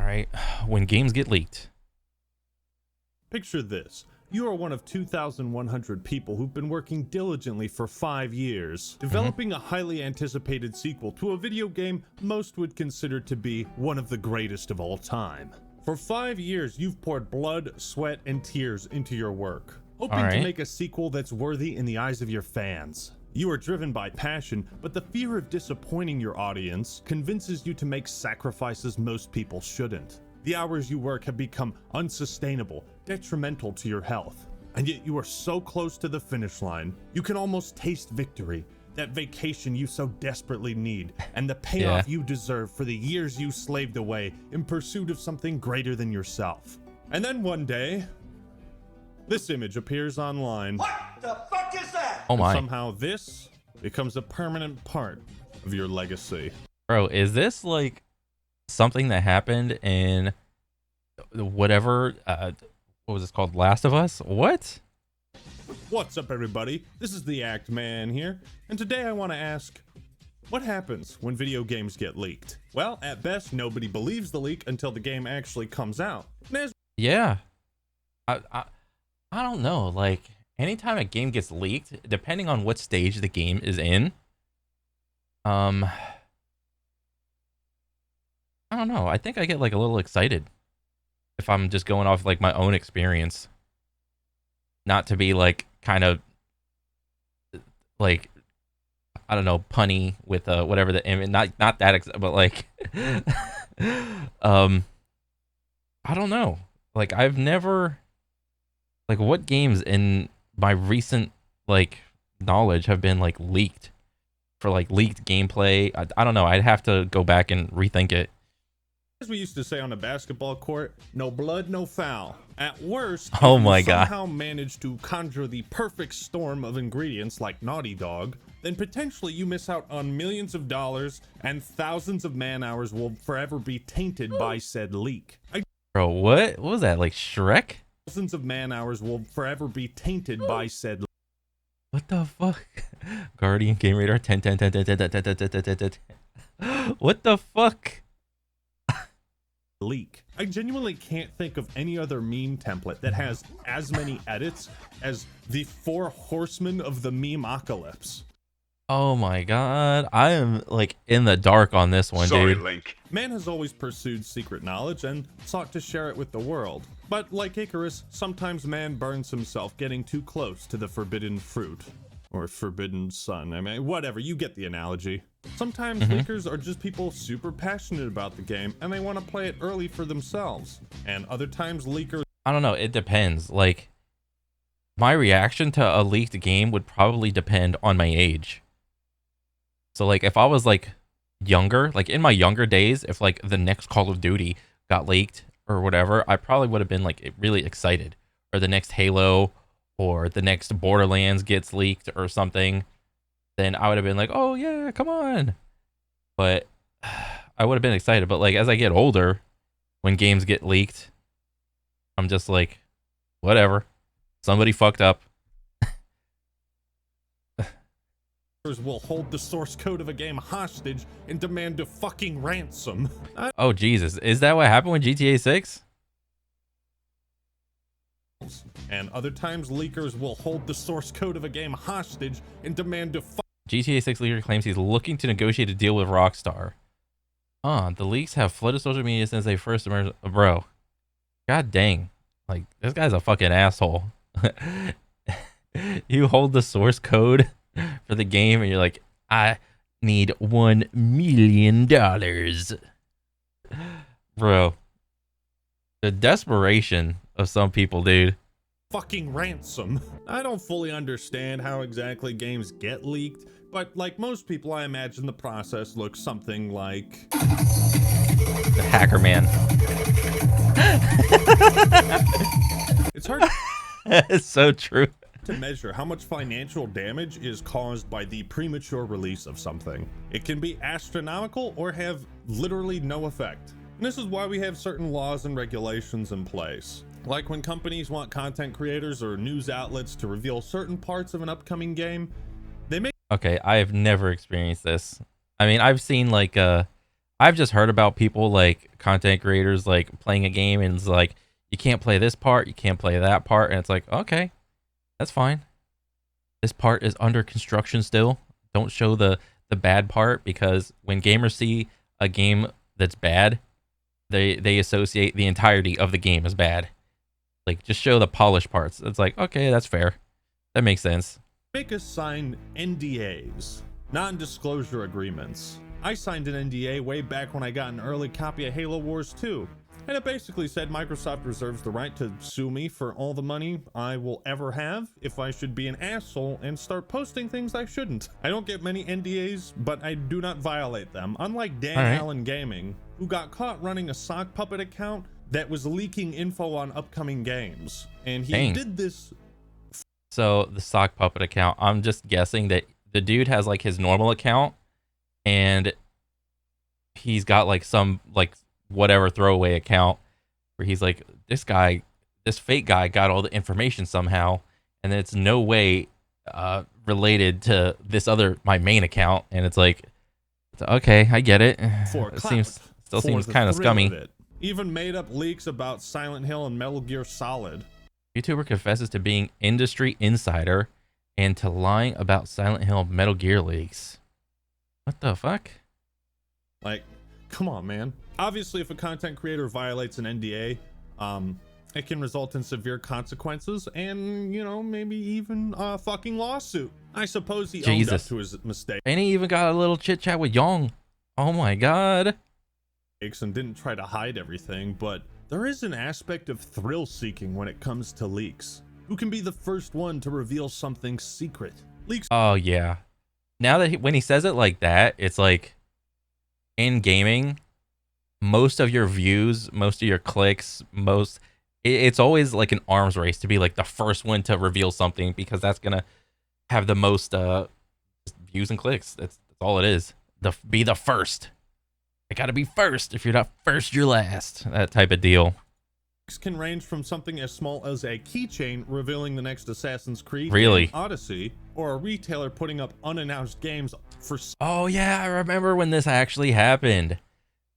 right. When games get leaked. Picture this. You are one of 2,100 people who've been working diligently for 5 years, developing a highly anticipated sequel to a video game most would consider to be one of the greatest of all time. For 5 years, you've poured blood, sweat, and tears into your work, hoping to make a sequel that's worthy in the eyes of your fans. You are driven by passion, but the fear of disappointing your audience convinces you to make sacrifices most people shouldn't. The hours you work have become unsustainable, detrimental to your health, and yet you are so close to the finish line, you can almost taste victory, that vacation you so desperately need, and the payoff you deserve for the years you slaved away in pursuit of something greater than yourself. And then one day, this image appears online. What the fuck is that? Oh my. And somehow this becomes a permanent part of your legacy. Bro, is this like something that happened in whatever what was this called, Last of Us? What? What's up, everybody? This is the Act Man here, and today I want to ask, what happens when video games get leaked? Well, at best, nobody believes the leak until the game actually comes out. Yeah, I don't know, like anytime a game gets leaked, depending on what stage the game is in, I don't know, I think I get like a little excited if I'm just going off like my own experience, not to be like kind of like, I don't know, punny with whatever the image, not that but like I don't know, like I've never, like what games in my recent like knowledge have been like leaked for like leaked gameplay. I don't know, I'd have to go back and rethink it. As we used to say on a basketball court, no blood, no foul. At worst, oh if my you God, somehow manage to conjure the perfect storm of ingredients like Naughty Dog, then potentially you miss out on millions of dollars and thousands of man hours will forever be tainted by said leak. Bro, what was that, like Shrek? Thousands of man hours will forever be tainted by said leak. What the fuck? Guardian Game Radar 10 10 10 10 10 10 10 10 10 10 10. What the fuck? Leak. I genuinely can't think of any other meme template that has as many edits as the 4 horsemen of the meme-apocalypse. Oh my God, I am like in the dark on this one. Sorry, dude. Link. Man has always pursued secret knowledge and sought to share it with the world. But like Icarus, sometimes man burns himself getting too close to the forbidden fruit. Or forbidden sun. I mean, whatever, you get the analogy. Sometimes leakers are just people super passionate about the game and they want to play it early for themselves. And other times leakers... I don't know, it depends. Like, my reaction to a leaked game would probably depend on my age. So like if I was like younger, like in my younger days, if like the next Call of Duty got leaked or whatever, I probably would have been like really excited. Or the next Halo or the next Borderlands gets leaked or something, then I would have been like, oh yeah, come on. But I would have been excited. But like as I get older, when games get leaked, I'm just like, whatever. Somebody fucked up. will hold the source code of a game hostage and demand a fucking ransom. Oh Jesus, is that what happened with GTA 6? And other times leakers will hold the source code of a game hostage and demand a GTA 6 leaker claims he's looking to negotiate a deal with Rockstar. The leaks have flooded social media since they first emerged. Bro, god dang, like this guy's a fucking asshole. You hold the source code for the game and you're like, I need $1 million. Bro, the desperation of some people, dude. Fucking ransom. I don't fully understand how exactly games get leaked, but like most people, I imagine the process looks something like the hacker man. It's hard It's so true to measure how much financial damage is caused by the premature release of something. It can be astronomical or have literally no effect. And this is why we have certain laws and regulations in place. Like when companies want content creators or news outlets to reveal certain parts of an upcoming game, they make... Okay, I have never experienced this. I mean, I've seen like I've just heard about people like content creators like playing a game and it's like you can't play this part, you can't play that part, and it's like, okay, that's fine. This part is under construction still. Don't show the bad part, because when gamers see a game that's bad, they associate the entirety of the game as bad. Like, just show the polished parts. It's like, okay, that's fair. That makes sense. Make us sign NDAs, non-disclosure agreements. I signed an NDA way back when I got an early copy of Halo Wars 2. And it basically said Microsoft reserves the right to sue me for all the money I will ever have if I should be an asshole and start posting things I shouldn't. I don't get many NDAs, but I do not violate them. Unlike Dan Allen Gaming, who got caught running a sock puppet account that was leaking info on upcoming games. And he did this. So the sock puppet account, I'm just guessing that the dude has like his normal account and he's got like some like whatever throwaway account where he's like, this fake guy got all the information somehow, and it's no way related to this other my main account, and it's like, okay, I get it. It still seems kind of scummy. Even made up leaks about Silent Hill and Metal Gear Solid. YouTuber confesses to being industry insider and to lying about Silent Hill Metal Gear leaks. What the fuck? Like, come on, man. Obviously, if a content creator violates an NDA, it can result in severe consequences and, you know, maybe even a fucking lawsuit. I suppose he owned up to his mistake. And he even got a little chit chat with Young. Oh my god. And didn't try to hide everything, but there is an aspect of thrill seeking when it comes to leaks. Who can be the first one to reveal something secret? Leaks. Oh yeah. Now that when he says it like that, it's like in gaming, most of your views, most of your clicks, it's always like an arms race to be like the first one to reveal something, because that's gonna have the most views and clicks. That's all it is. Be the first. I gotta be first. If you're not first, you're last. That type of deal. Can range from something as small as a keychain revealing the next Assassin's Creed, Odyssey, or a retailer putting up unannounced games for. Oh yeah, I remember when this actually happened.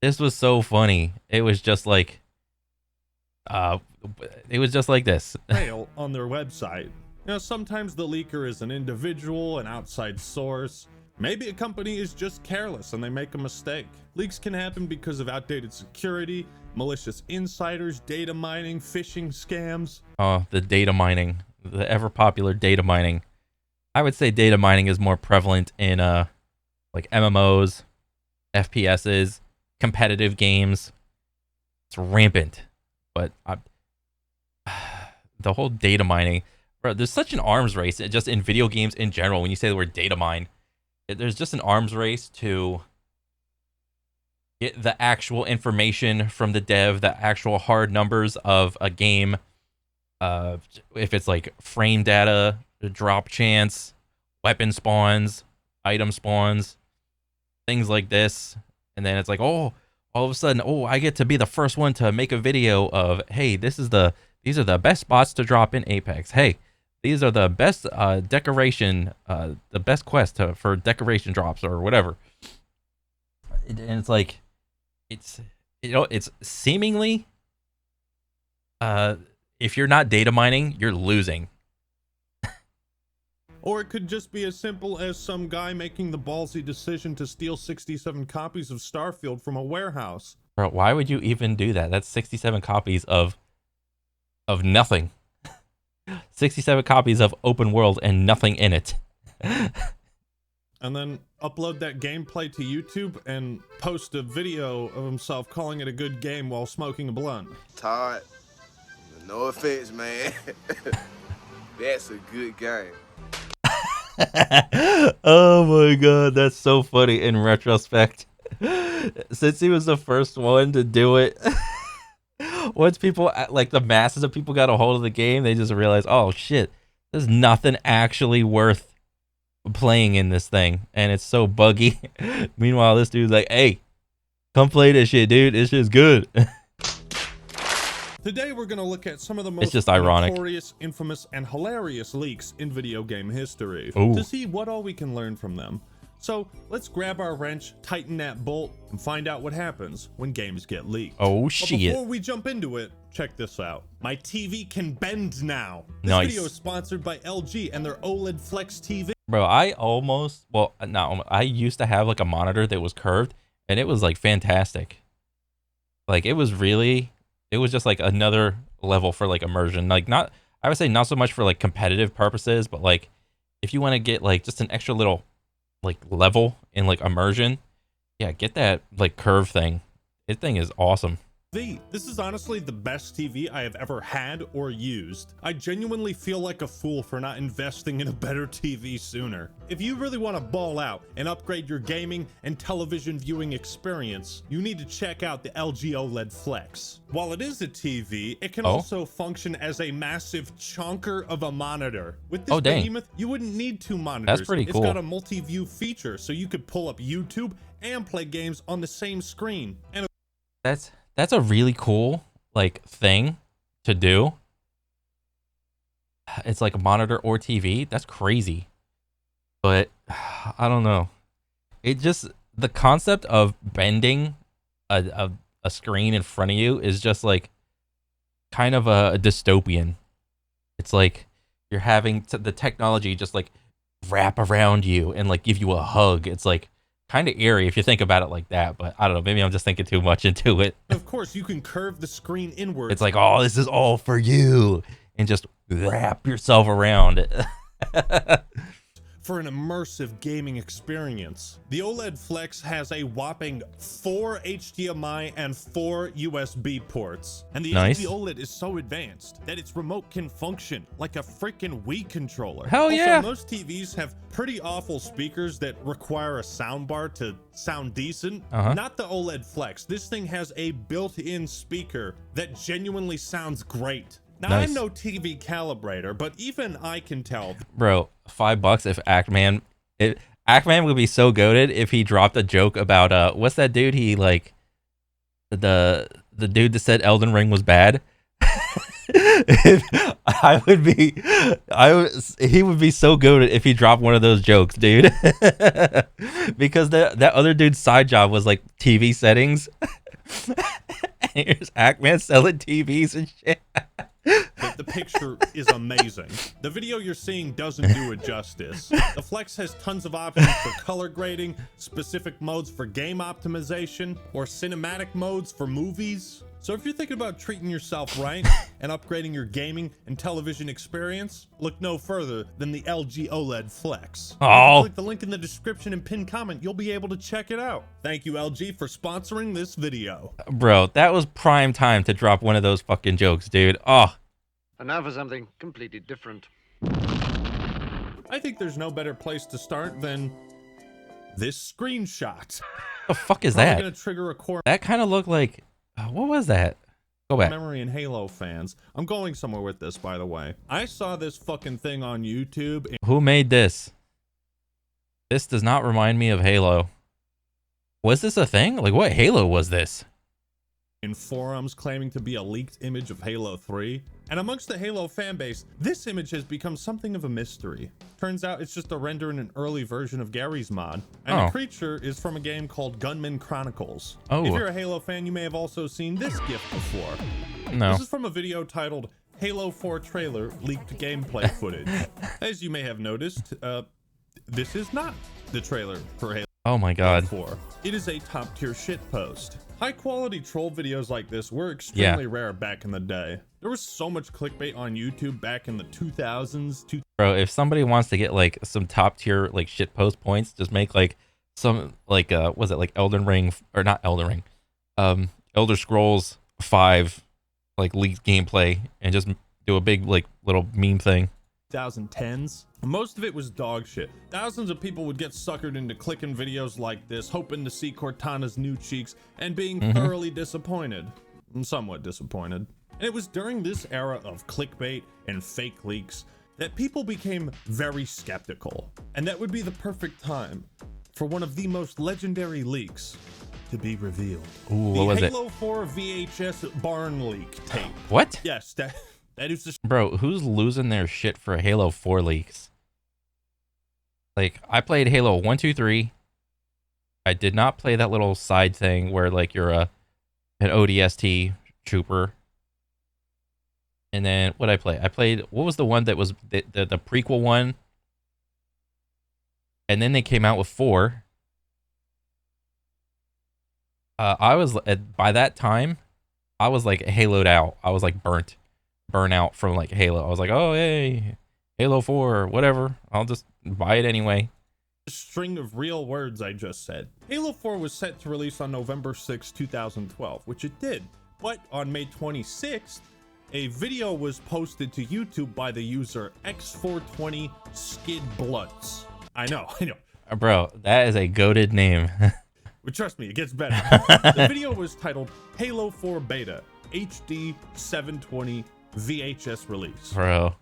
This was so funny. It was just like, this. Sale on their website. Now, sometimes the leaker is an individual, an outside source. Maybe a company is just careless and they make a mistake. Leaks can happen because of outdated security, malicious insiders, data mining, phishing scams. Oh, the data mining, the ever popular data mining. I would say data mining is more prevalent in like MMOs, FPSs, competitive games. It's rampant. But the whole data mining, bro, there's such an arms race just in video games in general. When you say the word data mine, there's just an arms race to get the actual information from the dev, the actual hard numbers of a game. If it's like frame data, drop chance, weapon spawns, item spawns, things like this. And then it's like, oh, all of a sudden, oh, I get to be the first one to make a video of, hey, these are the best spots to drop in Apex. Hey, these are the best decoration, the best quest for decoration drops or whatever. And it's like, it's seemingly, if you're not data mining, you're losing. Or it could just be as simple as some guy making the ballsy decision to steal 67 copies of Starfield from a warehouse. Bro, why would you even do that? That's 67 copies of nothing. 67 copies of open world and nothing in it. And then upload that gameplay to YouTube and post a video of himself calling it a good game while smoking a blunt. Todd, no offense, man. That's a good game. Oh my god, that's so funny in retrospect. Since he was the first one to do it, once people, like the masses of people got a hold of the game, they just realized, oh shit, there's nothing actually worth playing in this thing, and it's so buggy. Meanwhile, this dude's like, hey, come play this shit, dude. This shit's good. Today we're going to look at some of the most notorious, infamous, and hilarious leaks in video game history. Ooh. To see what all we can learn from them. So let's grab our wrench, tighten that bolt, and find out what happens when games get leaked. Oh, But shit. before we jump into it, check this out. My TV can bend now. This Nice. video is sponsored by LG and their OLED Flex TV. Bro, I used to have like a monitor that was curved, and it was like fantastic. Like it was just like another level for like immersion. Like I would say not so much for like competitive purposes, but like if you want to get like just an extra little like level in like immersion, yeah, get that like curve thing. This thing is awesome. This is honestly the best TV I have ever had or used. I genuinely feel like a fool for not investing in a better TV sooner. If you really want to ball out and upgrade your gaming and television viewing experience, you need to check out the LG OLED Flex. While it is a TV, it can also function as a massive chunker of a monitor. With this behemoth, you wouldn't need two monitors. That's pretty cool. It's got a multi-view feature, so you could pull up YouTube and play games on the same screen. And that's a really cool like thing to do. It's like a monitor or TV. That's crazy. But I don't know. It just, the concept of bending a screen in front of you is just like kind of a dystopian. It's like you're having the technology just like wrap around you and like give you a hug. It's like kind of eerie if you think about it like that, but I don't know, maybe I'm just thinking too much into it. Of course, you can curve the screen inward. It's like, oh, this is all for you, and just wrap yourself around it. For an immersive gaming experience. The OLED Flex has a whopping 4 HDMI and 4 USB ports. And the LG OLED is so advanced that its remote can function like a freaking Wii controller. Hell yeah! Also, most TVs have pretty awful speakers that require a soundbar to sound decent. Not the OLED Flex. This thing has a built-in speaker that genuinely sounds great. Now, I'm no TV calibrator, but even I can tell. Bro, $5 if Ackman would be so goated if he dropped a joke about what's that dude he like the dude that said Elden Ring was bad. He would be so goated if he dropped one of those jokes, dude. Because that other dude's side job was like TV settings. And here's Ackman selling TVs and shit. The picture is amazing. The video you're seeing doesn't do it justice. The Flex has tons of options for color grading, specific modes for game optimization, or cinematic modes for movies. So if you're thinking about treating yourself right and upgrading your gaming and television experience, look no further than the LG OLED Flex. If you click the link in the description and pinned comment, you'll be able to check it out. Thank you, LG, for sponsoring this video. Bro, that was prime time to drop one of those fucking jokes, dude. Oh. And now for something completely different. I think there's no better place to start than this screenshot. The fuck is that? Gonna trigger a core that kind of looked like, what was that? Go back. Memory and Halo fans. I'm going somewhere with this, by the way. I saw this fucking thing on YouTube. Who made this? This does not remind me of Halo. Was this a thing? Like, what Halo was this? In forums claiming to be a leaked image of Halo 3. And amongst the Halo fanbase, this image has become something of a mystery. Turns out it's just a render in an early version of Gary's mod. And the creature is from a game called Gunman Chronicles. If you're a Halo fan, you may have also seen this GIF before. No. This is from a video titled Halo 4 Trailer Leaked Gameplay Footage. As you may have noticed, this is not the trailer for Halo. Oh my god. 4. It is a top tier shitpost. High quality troll videos like this were extremely rare back in the day. There was so much clickbait on YouTube back in the 2000s. Bro, if somebody wants to get like some top tier like shitpost points, just make like some like was it like Elden Ring or not Elden Ring, Elder Scrolls 5 like leaked gameplay and just do a big like little meme thing. 2010s. Most of it was dog shit. Thousands of people would get suckered into clicking videos like this, hoping to see Cortana's new cheeks and being thoroughly disappointed. Somewhat disappointed. And it was during this era of clickbait and fake leaks that people became very skeptical. And that would be the perfect time for one of the most legendary leaks to be revealed. Ooh, what was it? The Halo 4 VHS barn leak tape. What? Yes, that is the Bro, who's losing their shit for Halo 4 leaks? Like, I played Halo 1, 2, 3. I did not play that little side thing where, like, you're an ODST trooper. And then, what did I play? I played, what was the one that was the prequel one? And then they came out with 4. I was, by that time, I was, like, Halo'd out. I was, like, burnt out from, like, Halo. I was like, oh, hey, Halo 4, whatever. I'll just buy it anyway. String of real words I just said. Halo 4 was set to release on November 6, 2012, which it did. But on May 26th, a video was posted to YouTube by the user X420 Skid Bloods. I know. Bro, that is a goated name. But trust me, it gets better. The video was titled Halo 4 Beta HD 720 VHS release. Bro.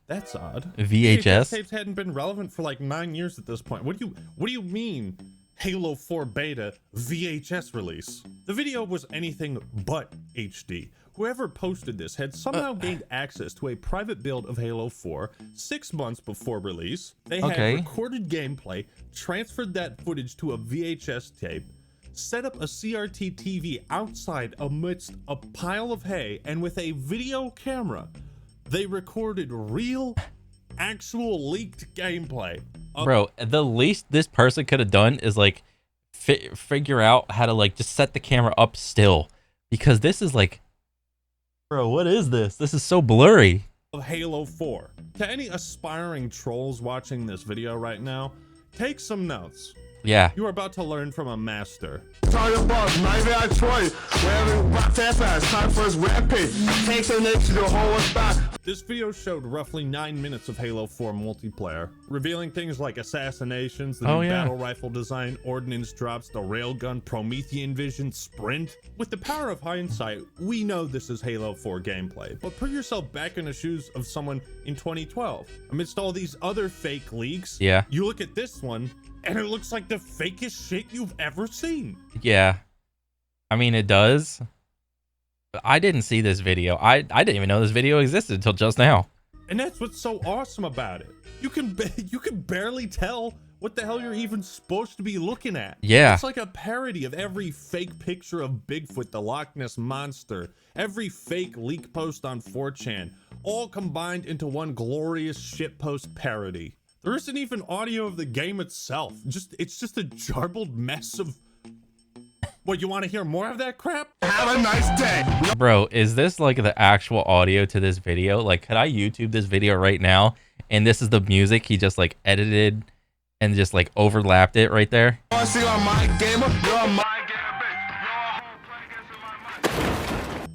That's odd. VHS tapes hadn't been relevant for like 9 years at this point. What do you mean Halo 4 Beta VHS release? The video was anything but HD. Whoever posted this had somehow gained access to a private build of Halo 4 6 months before release. They had recorded gameplay, transferred that footage to a VHS tape, set up a CRT TV outside amidst a pile of hay, and with a video camera, they recorded real, actual leaked gameplay. Bro, the least this person could have done is like figure out how to like just set the camera up still, because this is like, bro, what is this? This is so blurry. Of Halo 4. To any aspiring trolls watching this video right now, take some notes. Yeah. You are about to learn from a master. Target boss, maybe I Troy. Wherever rock fast, time for his rampage. Takes the next to the whole spot. This video showed roughly 9 minutes of Halo 4 multiplayer, revealing things like assassinations, the new battle rifle design, ordnance drops, the railgun, Promethean vision, sprint. With the power of hindsight, we know this is Halo 4 gameplay, but put yourself back in the shoes of someone in 2012. Amidst all these other fake leaks, you look at this one, and it looks like the fakest shit you've ever seen. Yeah. I mean, it does. But I didn't see this video. I didn't even know this video existed until just now. And that's what's so awesome about it. You can barely tell what the hell you're even supposed to be looking at. Yeah. It's like a parody of every fake picture of Bigfoot, the Loch Ness Monster, every fake leak post on 4chan, all combined into one glorious shitpost parody. There isn't even audio of the game itself. It's just a jarbled mess of... What, you want to hear more of that crap? Have a nice day. Bro, is this like the actual audio to this video? Like, could I YouTube this video right now? And this is the music he just like edited and just like overlapped it right there.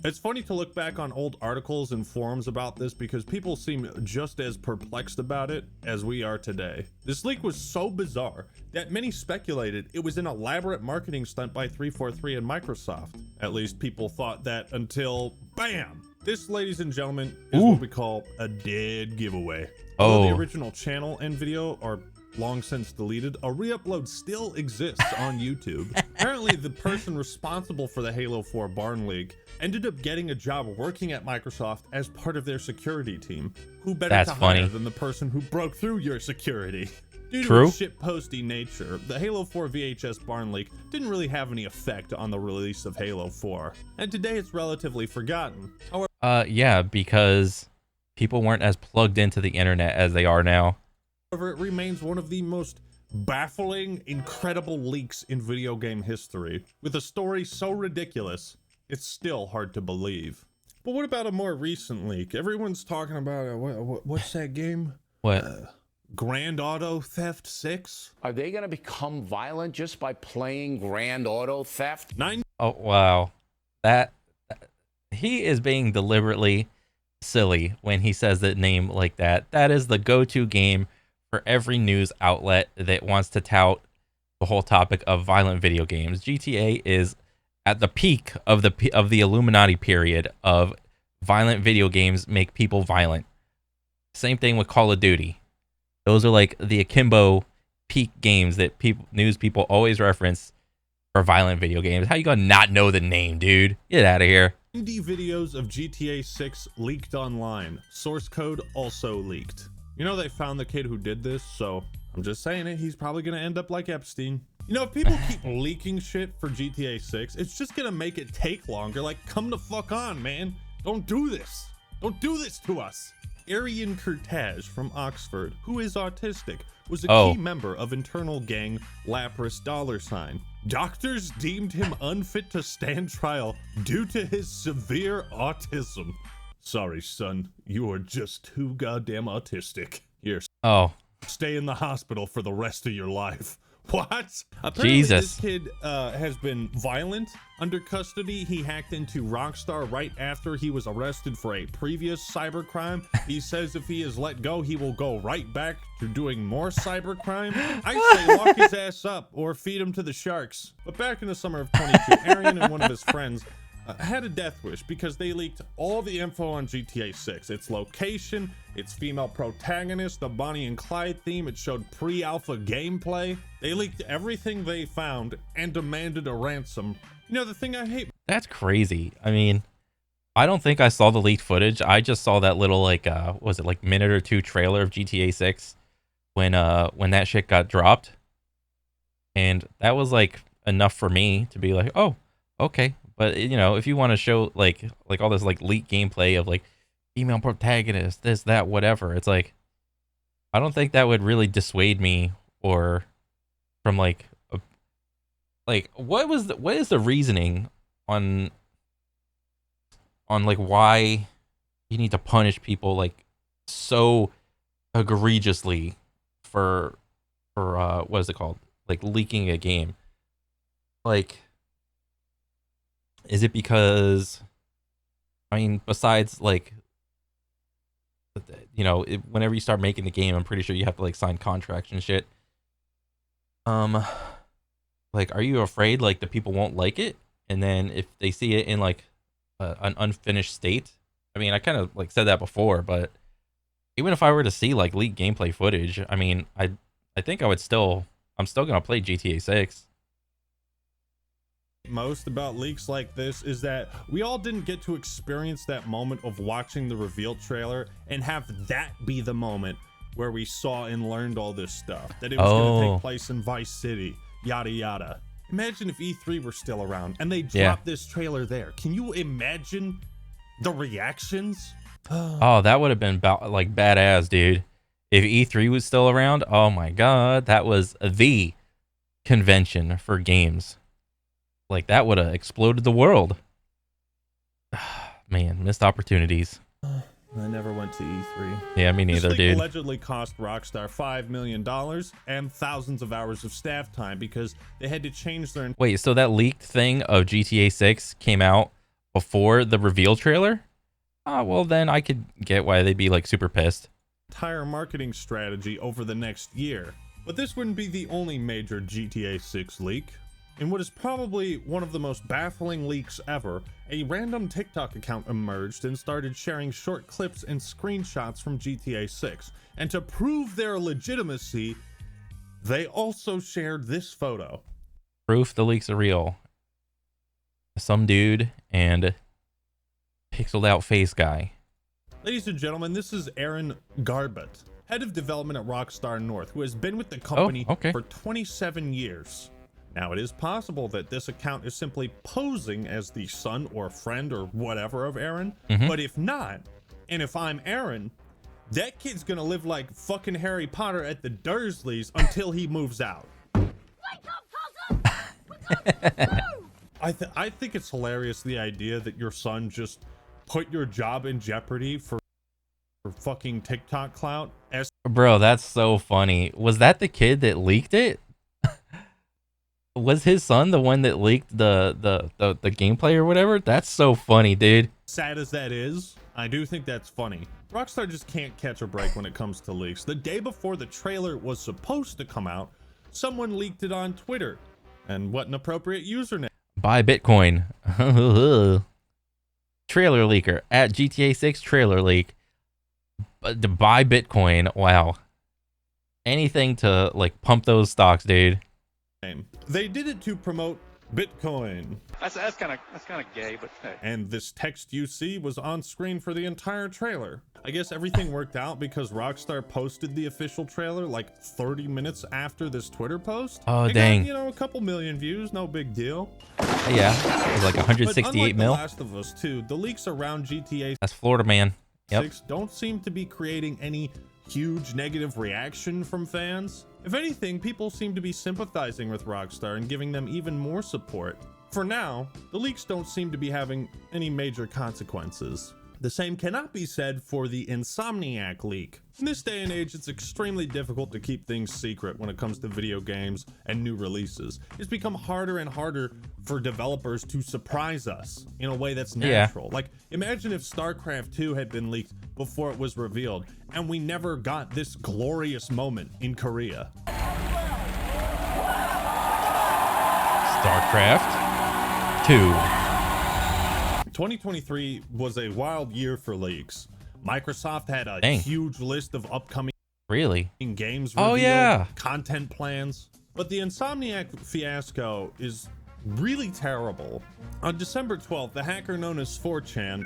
It's funny to look back on old articles and forums about this because people seem just as perplexed about it as we are today. This leak was so bizarre that many speculated it was an elaborate marketing stunt by 343 and Microsoft. At least people thought that until BAM! This, ladies and gentlemen, is what we call a dead giveaway. Although the original channel and video are long since deleted, a re-upload still exists on YouTube. Apparently, the person responsible for the Halo 4 Barn League ended up getting a job working at Microsoft as part of their security team. Who better to hire than the person who broke through your security? Due to its shitposty nature, the Halo 4 VHS Barn Leak didn't really have any effect on the release of Halo 4, and today it's relatively forgotten. Yeah, because people weren't as plugged into the internet as they are now. However, it remains one of the most baffling, incredible leaks in video game history. With a story so ridiculous, it's still hard to believe. But what about a more recent leak? Everyone's talking about, what's that game? What? Grand Auto Theft 6? Are they going to become violent just by playing Grand Auto Theft? Oh, wow. He is being deliberately silly when he says that name like that. That is the go-to game for every news outlet that wants to tout the whole topic of violent video games. GTA is at the peak of the Illuminati period of violent video games make people violent. Same thing with Call of Duty. Those are like the akimbo peak games that news people always reference for violent video games. How you gonna not know the name, dude? Get out of here. Indie videos of GTA 6 leaked online. Source code also leaked. You know they found the kid who did this, so I'm just saying it. He's probably going to end up like Epstein. You know, if people keep leaking shit for GTA 6, it's just going to make it take longer. Like, come the fuck on, man. Don't do this. Don't do this to us. Arian Kurtaj from Oxford, who is autistic, was a key member of internal gang Lapras $. Doctors deemed him unfit to stand trial due to his severe autism. Sorry, son. You are just too goddamn autistic. Here, stay in the hospital for the rest of your life. What? Apparently this kid has been violent under custody. He hacked into Rockstar right after he was arrested for a previous cybercrime. He says if he is let go, he will go right back to doing more cybercrime. I say lock his ass up or feed him to the sharks. But back in the summer of 22, Arian and one of his friends had a death wish because they leaked all the info on GTA 6. Its location, its female protagonist, the Bonnie and Clyde theme. It showed pre-alpha gameplay. They leaked everything they found and demanded a ransom. You know, the thing I hate. That's crazy. I mean, I don't think I saw the leaked footage. I just saw that little, like, was it like minute or two trailer of GTA 6 when that shit got dropped. And that was like enough for me to be like, oh, okay. But, you know, if you want to show like all this like leaked gameplay of like female protagonist, this, that, whatever, it's like, I don't think that would really dissuade me or from like what is the reasoning on like why you need to punish people like so egregiously for what is it called? Like leaking a game. Like, is it because, I mean, besides like, you know, whenever you start making the game, I'm pretty sure you have to like sign contracts and shit. Like, are you afraid like the people won't like it? And then if they see it in like an unfinished state, I mean, I kind of like said that before, but even if I were to see like leaked gameplay footage, I mean, I think I'm still gonna play GTA 6. Most about leaks like this is that we all didn't get to experience that moment of watching the reveal trailer and have that be the moment where we saw and learned all this stuff, that it was going to take place in Vice City, yada yada. Imagine if E3 were still around and they dropped this trailer there. Can you imagine the reactions? Oh, that would have been like badass, dude. If E3 was still around, oh my god, that was the convention for games. Like, that would have exploded the world. Man, missed opportunities. I never went to E3. Yeah, me neither, this dude. Allegedly cost Rockstar $5 million and thousands of hours of staff time because they had to change their... Wait, so that leaked thing of GTA 6 came out before the reveal trailer? Ah, well, then I could get why they'd be, like, super pissed. Entire marketing strategy over the next year. But this wouldn't be the only major GTA 6 leak. In what is probably one of the most baffling leaks ever, a random TikTok account emerged and started sharing short clips and screenshots from GTA 6. And to prove their legitimacy, they also shared this photo. Proof the leaks are real. Some dude and pixeled out face guy. Ladies and gentlemen, this is Aaron Garbett, head of development at Rockstar North, who has been with the company for 27 years. Now, it is possible that this account is simply posing as the son or friend or whatever of Aaron, but if not, and if I'm Aaron, that kid's gonna live like fucking Harry Potter at the Dursleys until he moves out. Wake up, cousin! We got to I think it's hilarious, the idea that your son just put your job in jeopardy for fucking TikTok clout. Bro, that's so funny. Was that the kid that leaked it? Was his son the one that leaked the gameplay or whatever? That's so funny, dude. Sad as that is, I do think that's funny. Rockstar just can't catch a break when it comes to leaks. The day before the trailer was supposed to come out, someone leaked it on Twitter. And what an appropriate username. Buy Bitcoin. Trailer leaker at GTA 6 trailer leak. But to buy Bitcoin, wow. Anything to like pump those stocks, dude. They did it to promote Bitcoin. That's kind of gay, but hey. And this text you see was on screen for the entire trailer. I guess everything worked out because Rockstar posted the official trailer like 30 minutes after this Twitter post. Oh, it dang. Got, you know, a couple million views, no big deal. Yeah, it was like 168 mil. The Last of Us 2, the leaks around GTA That's Florida man. Yep. 6 don't seem to be creating any huge negative reaction from fans. If anything, people seem to be sympathizing with Rockstar and giving them even more support. For now, the leaks don't seem to be having any major consequences. The same cannot be said for the Insomniac leak. In this day and age, it's extremely difficult to keep things secret when it comes to video games and new releases. It's become harder and harder for developers to surprise us in a way that's natural. Like, imagine if StarCraft 2 had been leaked before it was revealed, and we never got this glorious moment in Korea. StarCraft 2. 2023 was a wild year for leaks. Microsoft had a huge list of upcoming games revealed, content plans, but the Insomniac fiasco is really terrible. On December 12th, the hacker known as 4chan,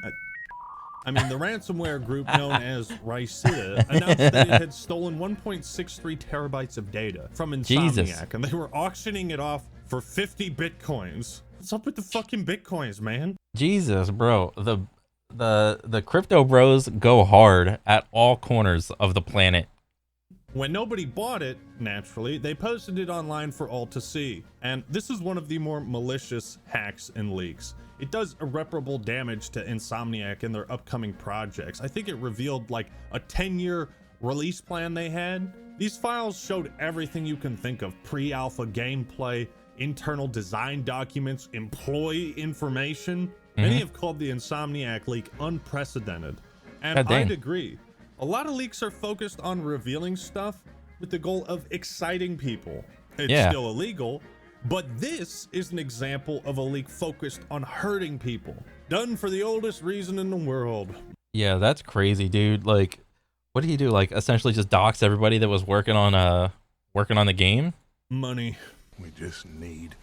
the ransomware group known as Ricida, announced that it had stolen 1.63 terabytes of data from Insomniac, and they were auctioning it off for 50 bitcoins. What's up with the fucking bitcoins, man? Jesus, bro. The crypto bros go hard at all corners of the planet. When nobody bought it, naturally, they posted it online for all to see. And this is one of the more malicious hacks and leaks. It does irreparable damage to Insomniac and their upcoming projects. I think it revealed like a 10-year release plan they had. These files showed everything you can think of: pre-alpha gameplay, internal design documents, employee information. Many have called the Insomniac leak unprecedented. And I'd agree. A lot of leaks are focused on revealing stuff with the goal of exciting people. It's still illegal, but this is an example of a leak focused on hurting people. Done for the oldest reason in the world. Yeah, that's crazy, dude. Like, what do you do? Like, essentially just dox everybody that was working on the game? Money. We just need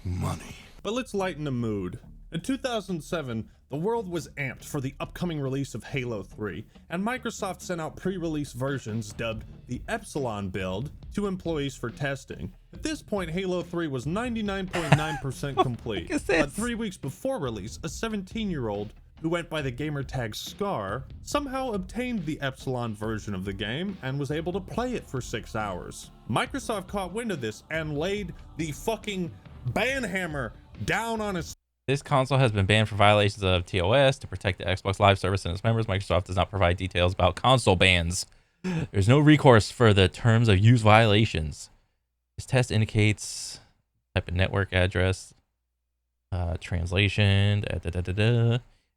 money. But let's lighten the mood. In 2007, the world was amped for the upcoming release of Halo 3, and Microsoft sent out pre-release versions dubbed the Epsilon build to employees for testing. At this point, Halo 3 was 99.9% complete. But 3 weeks before release, a 17-year-old who went by the gamertag Scar somehow obtained the Epsilon version of the game and was able to play it for 6 hours. Microsoft caught wind of this and laid the fucking ban hammer down on us. This console has been banned for violations of TOS to protect the Xbox Live service and its members. Microsoft does not provide details about console bans. There's no recourse for the terms of use violations. This test indicates type of network address, translation,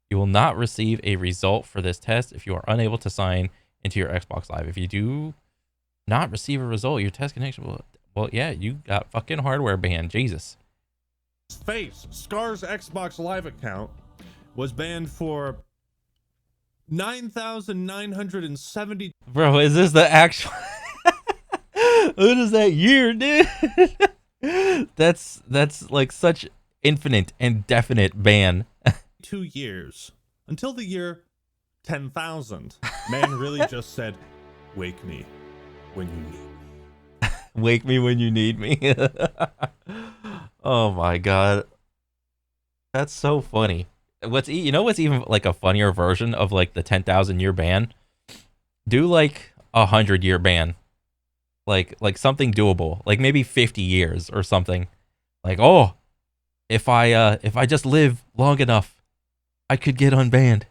You will not receive a result for this test if you are unable to sign into your Xbox Live. If you do not receive a result, your test connection will, well, yeah, you got fucking hardware banned. Jesus. Face Scar's Xbox Live account was banned for 9,970. Bro, is this the actual? What is that year, dude? That's like such infinite and definite ban. 2 years until the year 10,000. Man really just said, "Wake me when you need me." Wake me when you need me. Oh my god, that's so funny. What's even like a funnier version of like the 10,000 year ban? Do like 100-year ban, like something doable, like maybe 50 years or something. Like, oh, if I just live long enough, I could get unbanned.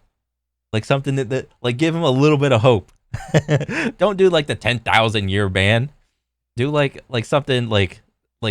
Like something that like give him a little bit of hope. Don't do like the 10,000 year ban. Do like something like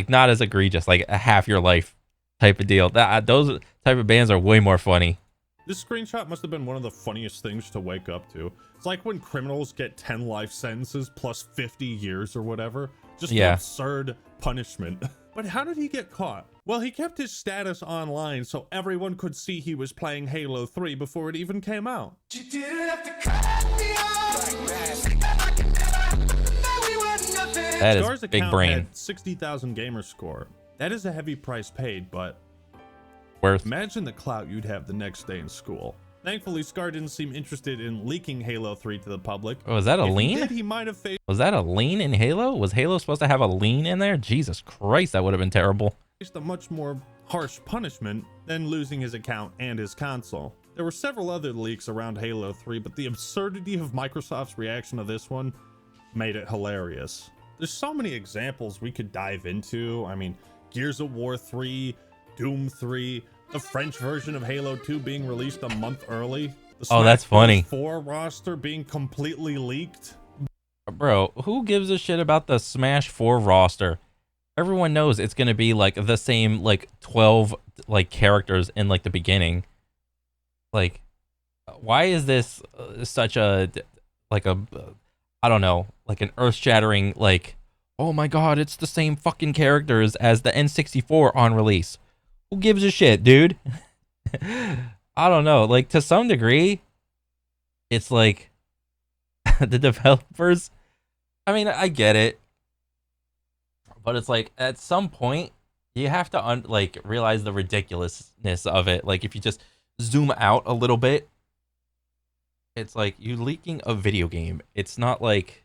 not as egregious, like a half your life type of deal. Those type of bans are way more funny. This screenshot must have been one of the funniest things to wake up to. It's like when criminals get 10 life sentences plus 50 years or whatever. Just an absurd punishment. But how did he get caught? Well, he kept his status online so everyone could see he was playing Halo 3 before it even came out. You didn't have to cut me off. That is big brain. Had 60,000 gamer score. That is a heavy price paid, but Worth. imagine the clout you'd have the next day in school. Thankfully, Scar didn't seem interested in leaking Halo 3 to the public. Oh, was that a If he lean? did, he might have faced Was that a lean in Halo? Was Halo supposed to have a lean in there? Jesus Christ, that would have been terrible. a much more harsh punishment than losing his account and his console. There were several other leaks around Halo 3, but the absurdity of Microsoft's reaction to this one made it hilarious. There's so many examples we could dive into. I mean, Gears of War 3, Doom 3, the French version of Halo 2 being released a month early. The Oh, that's Smash funny. 4 roster being completely leaked. Bro, who gives a shit about the Smash 4 roster? Everyone knows it's going to be like the same like 12 like characters in like the beginning. Like, why is this such a like a I don't know, like an earth-shattering like, oh my god, it's the same fucking characters as the N64 on release. Who gives a shit, dude? I don't know, like to some degree it's like the developers, I mean, I get it, but it's like at some point you have to like realize the ridiculousness of it. Like if you just zoom out a little bit, it's like you leaking a video game. It's not like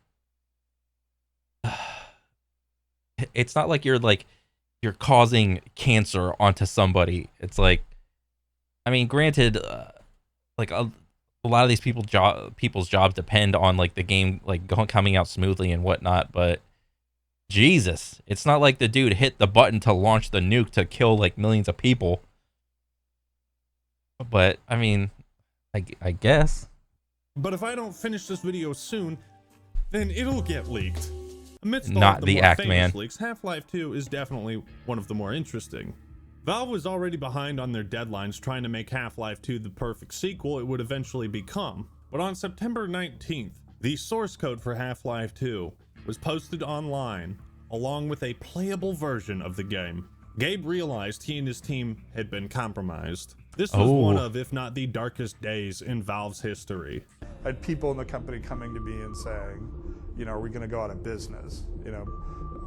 you're causing cancer onto somebody. It's like, I mean, granted, like a lot of these people's jobs depend on like the game like coming out smoothly and whatnot, but Jesus, it's not like the dude hit the button to launch the nuke to kill like millions of people. But I mean, I guess. But if I don't finish this video soon, then it'll get leaked. Amidst all Not of the the more Act famous Man. leaks, Half-Life 2 is definitely one of the more interesting. Valve was already behind on their deadlines trying to make Half-Life 2 the perfect sequel it would eventually become. But on September 19th, the source code for Half-Life 2 was posted online, along with a playable version of the game. Gabe realized he and his team had been compromised. This was one of, if not the darkest days in Valve's history. I had people in the company coming to me and saying, you know, are we going to go out of business? You know,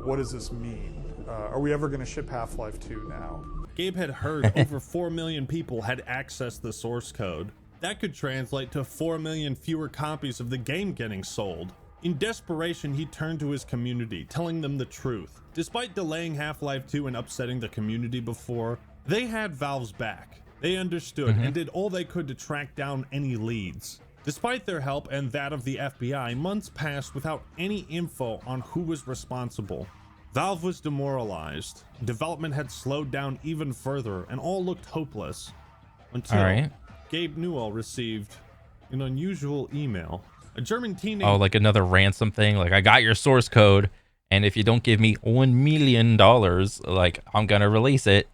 what does this mean? Are we ever going to ship Half-Life 2 now? Gabe had heard over 4 million people had accessed the source code. That could translate to 4 million fewer copies of the game getting sold. In desperation, he turned to his community, telling them the truth. Despite delaying Half-Life 2 and upsetting the community before, they had Valve's back. They understood and did all they could to track down any leads. Despite their help and that of the FBI, months passed without any info on who was responsible. Valve was demoralized. Development had slowed down even further, and all looked hopeless. Until Gabe Newell received an unusual email. A German teenager. Oh, like another ransom thing. Like, I got your source code, and if you don't give me $1 million, like, I'm gonna release it.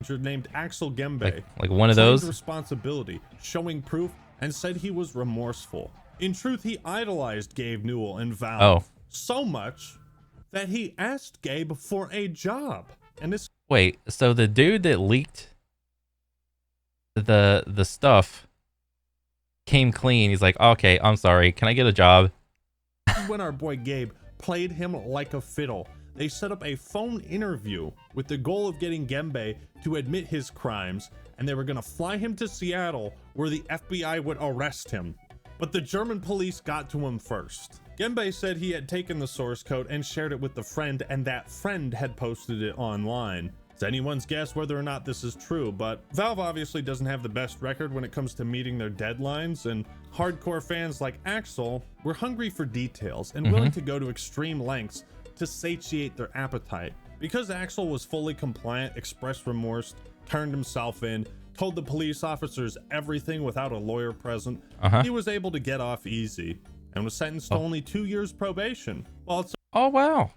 Named Axel Gembe, like one of those. Responsibility, showing proof, and said he was remorseful. In truth, he idolized Gabe Newell and Valve so much that he asked Gabe for a job. And this Wait, so the dude that leaked the stuff came clean. He's like, okay, I'm sorry. Can I get a job? when our boy Gabe played him like a fiddle. They set up a phone interview with the goal of getting Gembe to admit his crimes, and they were going to fly him to Seattle where the FBI would arrest him. But the German police got to him first. Gembe said he had taken the source code and shared it with a friend, and that friend had posted it online. It's anyone's guess whether or not this is true, but Valve obviously doesn't have the best record when it comes to meeting their deadlines, and hardcore fans like Axel were hungry for details and willing to go to extreme lengths to satiate their appetite. Because Axel was fully compliant, expressed remorse, turned himself in, told the police officers everything without a lawyer present, he was able to get off easy and was sentenced to only 2 years probation. Well, it's Oh wow,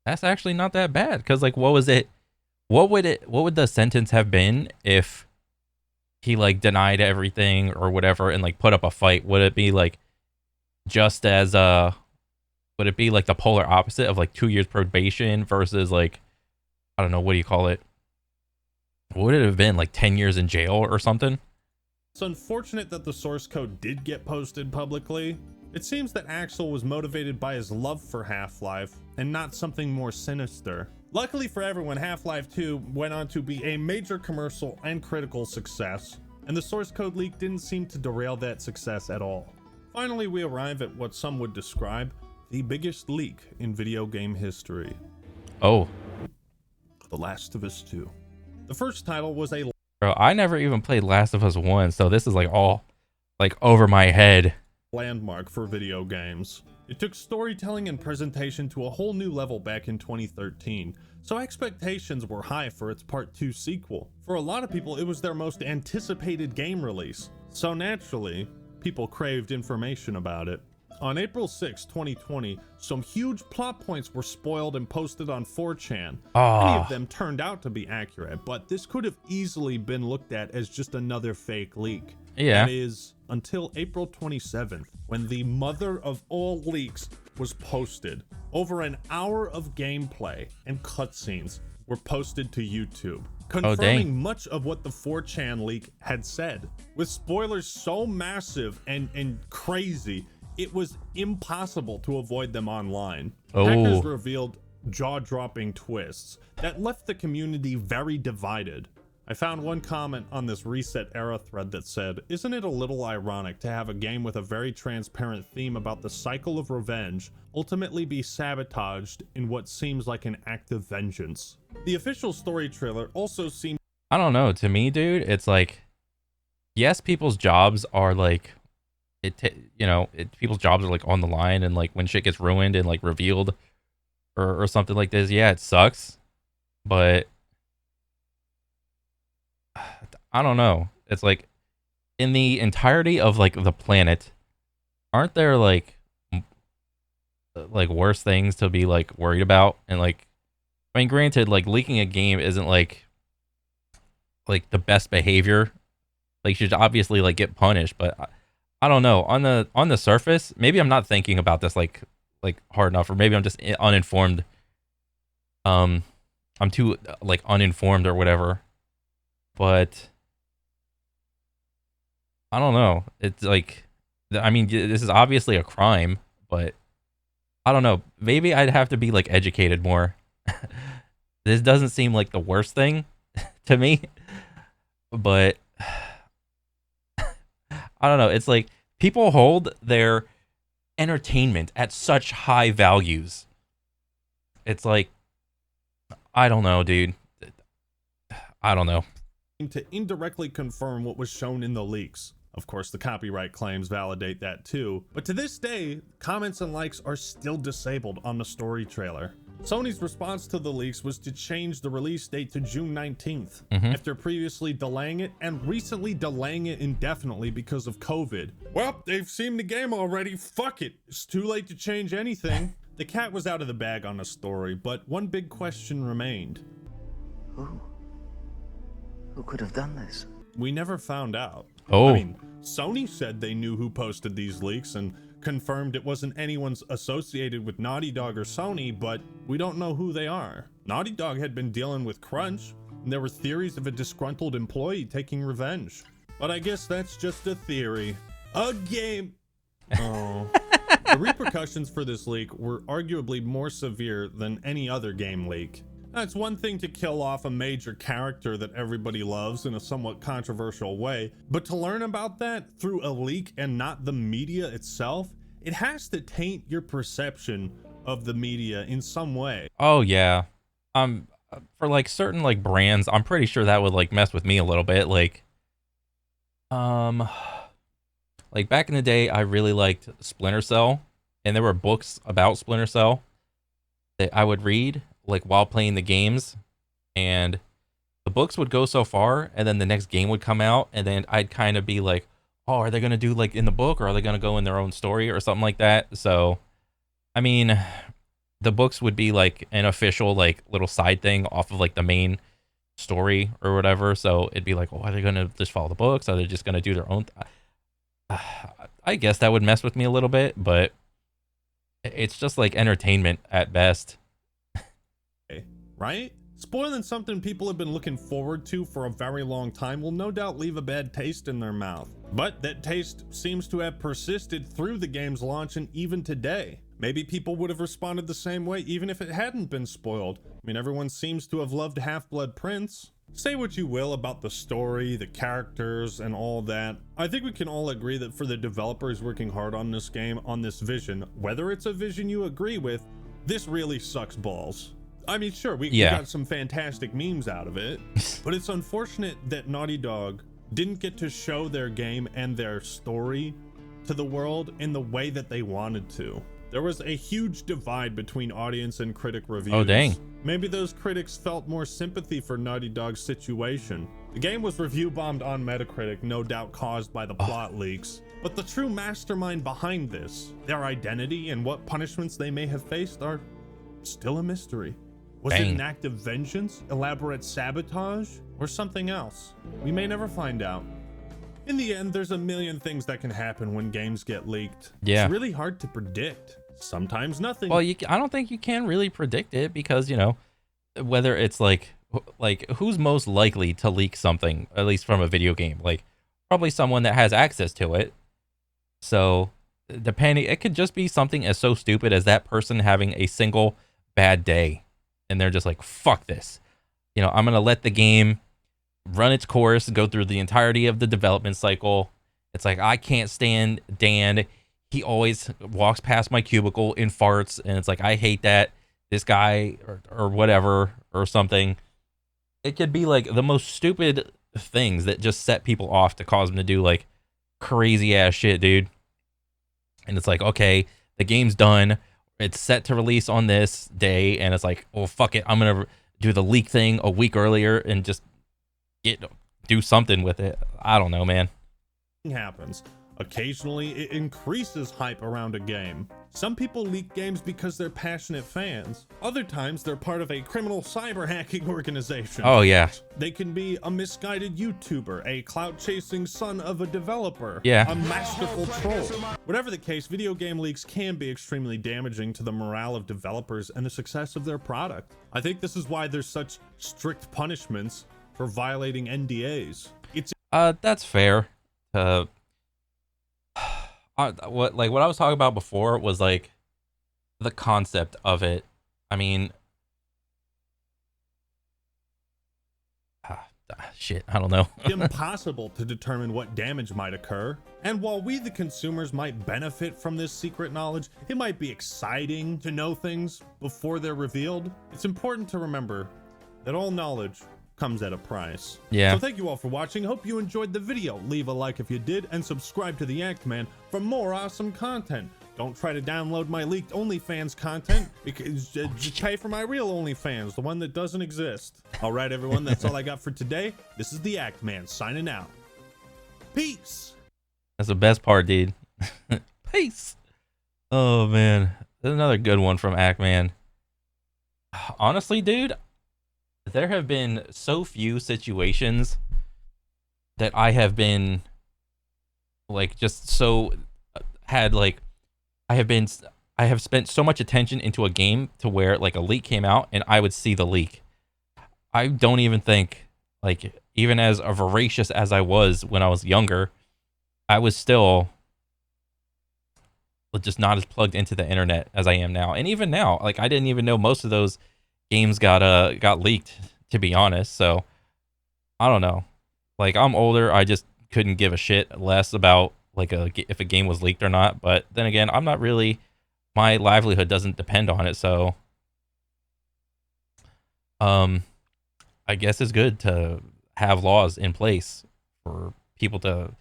that's actually not that bad. Because like, what was it? What would the sentence have been if he like denied everything or whatever and like put up a fight? Would it be like just as would it be like the polar opposite of like 2 years probation versus like, I don't know, what do you call it? What would it have been, like 10 years in jail or something? It's unfortunate that the source code did get posted publicly. It seems that Axel was motivated by his love for Half-Life and not something more sinister. Luckily for everyone, Half-Life 2 went on to be a major commercial and critical success, and the source code leak didn't seem to derail that success at all. Finally, we arrive at what some would describe the biggest leak in video game history. Oh. The Last of Us 2. The first title was a Bro, I never even played Last of Us 1, so this is like all like over my head. Landmark for video games. It took storytelling and presentation to a whole new level back in 2013, so expectations were high for its Part 2 sequel. For a lot of people, it was their most anticipated game release, so naturally, people craved information about it. On April 6, 2020, some huge plot points were spoiled and posted on 4chan. Many of them turned out to be accurate, but this could have easily been looked at as just another fake leak. Yeah. That is, until April 27th, when the mother of all leaks was posted. Over an hour of gameplay and cutscenes were posted to YouTube, confirming much of what the 4chan leak had said. With spoilers so massive and crazy, it was impossible to avoid them online. Hackers revealed jaw-dropping twists that left the community very divided. I found one comment on this Reset Era thread that said, "Isn't it a little ironic to have a game with a very transparent theme about the cycle of revenge ultimately be sabotaged in what seems like an act of vengeance?" The official story trailer also seemed... I don't know. To me, dude, it's like, yes, people's jobs are like, people's jobs are like on the line, and like when shit gets ruined and like revealed or something like this, yeah, it sucks. But I don't know. It's like in the entirety of like the planet, aren't there like worse things to be like worried about? And like, I mean, granted, like leaking a game isn't like the best behavior. Like, you should obviously like get punished, but I don't know. On the surface, maybe I'm not thinking about this like hard enough, or maybe I'm just uninformed. I'm too like uninformed or whatever. But I don't know. It's like, I mean, this is obviously a crime, but I don't know. Maybe I'd have to be like educated more. This doesn't seem like the worst thing to me, but I don't know. It's like people hold their entertainment at such high values. It's like, I don't know, dude. I don't know. To indirectly confirm what was shown in the leaks. Of course, the copyright claims validate that too, but to this day, comments and likes are still disabled on the story trailer. Sony's response to the leaks was to change the release date to June 19th, after previously delaying it and recently delaying it indefinitely because of COVID. Well, they've seen the game already, fuck it, it's too late to change anything. The cat was out of the bag on the story, but one big question remained. Who could have done this? We never found out. Oh. I mean, Sony said they knew who posted these leaks and confirmed it wasn't anyone associated with Naughty Dog or Sony, but we don't know who they are. Naughty Dog had been dealing with crunch, and there were theories of a disgruntled employee taking revenge. But I guess that's just a theory. A game... Oh. The repercussions for this leak were arguably more severe than any other game leak. It's one thing to kill off a major character that everybody loves in a somewhat controversial way, but to learn about that through a leak and not the media itself, it has to taint your perception of the media in some way. Oh yeah. For like certain like brands, I'm pretty sure that would like mess with me a little bit. Like back in the day, I really liked Splinter Cell, and there were books about Splinter Cell that I would read like while playing the games, and the books would go so far, and then the next game would come out, and then I'd kind of be like, oh, are they gonna do like in the book, or are they gonna go in their own story or something like that? So I mean, the books would be like an official like little side thing off of like the main story or whatever, so it'd be like, oh, are they gonna just follow the books, are they just gonna do their own I guess that would mess with me a little bit, but it's just like entertainment at best. Right? Spoiling something people have been looking forward to for a very long time will no doubt leave a bad taste in their mouth. But that taste seems to have persisted through the game's launch and even today. Maybe people would have responded the same way even if it hadn't been spoiled. I mean, everyone seems to have loved Half-Blood Prince. Say what you will about the story, the characters, and all that. I think we can all agree that for the developers working hard on this game, on this vision, whether it's a vision you agree with, this really sucks balls. I mean, sure, we got some fantastic memes out of it, but it's unfortunate that Naughty Dog didn't get to show their game and their story to the world in the way that they wanted to. There was a huge divide between audience and critic reviews. Oh, dang. Maybe those critics felt more sympathy for Naughty Dog's situation. The game was review bombed on Metacritic, no doubt caused by the plot leaks. But the true mastermind behind this, their identity and what punishments they may have faced are still a mystery. Was it an act of vengeance, elaborate sabotage, or something else? We may never find out. In the end, there's a million things that can happen when games get leaked. Yeah. It's really hard to predict. Sometimes nothing. Well, I don't think you can really predict it because, you know, whether it's like who's most likely to leak something, at least from a video game, like probably someone that has access to it. So depending, it could just be something as so stupid as that person having a single bad day and they're just like, fuck this. You know, I'm going to let the game run its course, go through the entirety of the development cycle. It's like, I can't stand Dan. He always walks past my cubicle and farts, and it's like, I hate that. This guy or whatever or something. It could be like the most stupid things that just set people off to cause them to do like crazy ass shit, dude. And it's like, okay, the game's done. It's set to release on this day, and it's like, oh, fuck it. I'm going to do the leak thing a week earlier and just do something with it. I don't know, man. Happens. Occasionally, it increases hype around a game. Some people leak games because they're passionate fans. Other times, they're part of a criminal cyber hacking organization. Oh, yeah. They can be a misguided YouTuber, a clout-chasing son of a developer, yeah, a masterful troll. Whatever the case, video game leaks can be extremely damaging to the morale of developers and the success of their product. I think this is why there's such strict punishments for violating NDAs. That's fair. What I was talking about before was like the concept of it. I mean, shit, I don't know. Impossible to determine what damage might occur. And while we, the consumers, might benefit from this secret knowledge, it might be exciting to know things before they're revealed. It's important to remember that all knowledge comes at a price. Yeah. So thank you all for watching. Hope you enjoyed the video. Leave a like if you did, and subscribe to the Act Man for more awesome content. Don't try to download my leaked OnlyFans content, because just pay for my real OnlyFans, the one that doesn't exist. All right, everyone, that's all I got for today. This is the Act Man signing out. Peace. That's the best part, dude. Peace. Oh man, there's another good one from Act Man. Honestly, dude, there have been so few situations that I have been like just so had like I have spent so much attention into a game to where like a leak came out and I would see the leak. I don't even think, like, even as voracious as I was when I was younger, I was still just not as plugged into the internet as I am now. And even now, like, I didn't even know most of those games got leaked, to be honest. So I don't know. Like, I'm older, I just couldn't give a shit less about like if a game was leaked or not. But then again, I'm not really, my livelihood doesn't depend on it. So I guess it's good to have laws in place for people to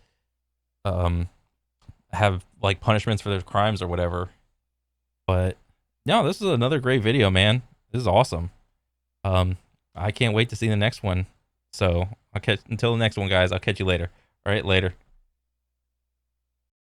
have like punishments for their crimes or whatever. But no, this is another great video, man. This is awesome. I can't wait to see the next one. So until the next one, guys. I'll catch you later. All right, later.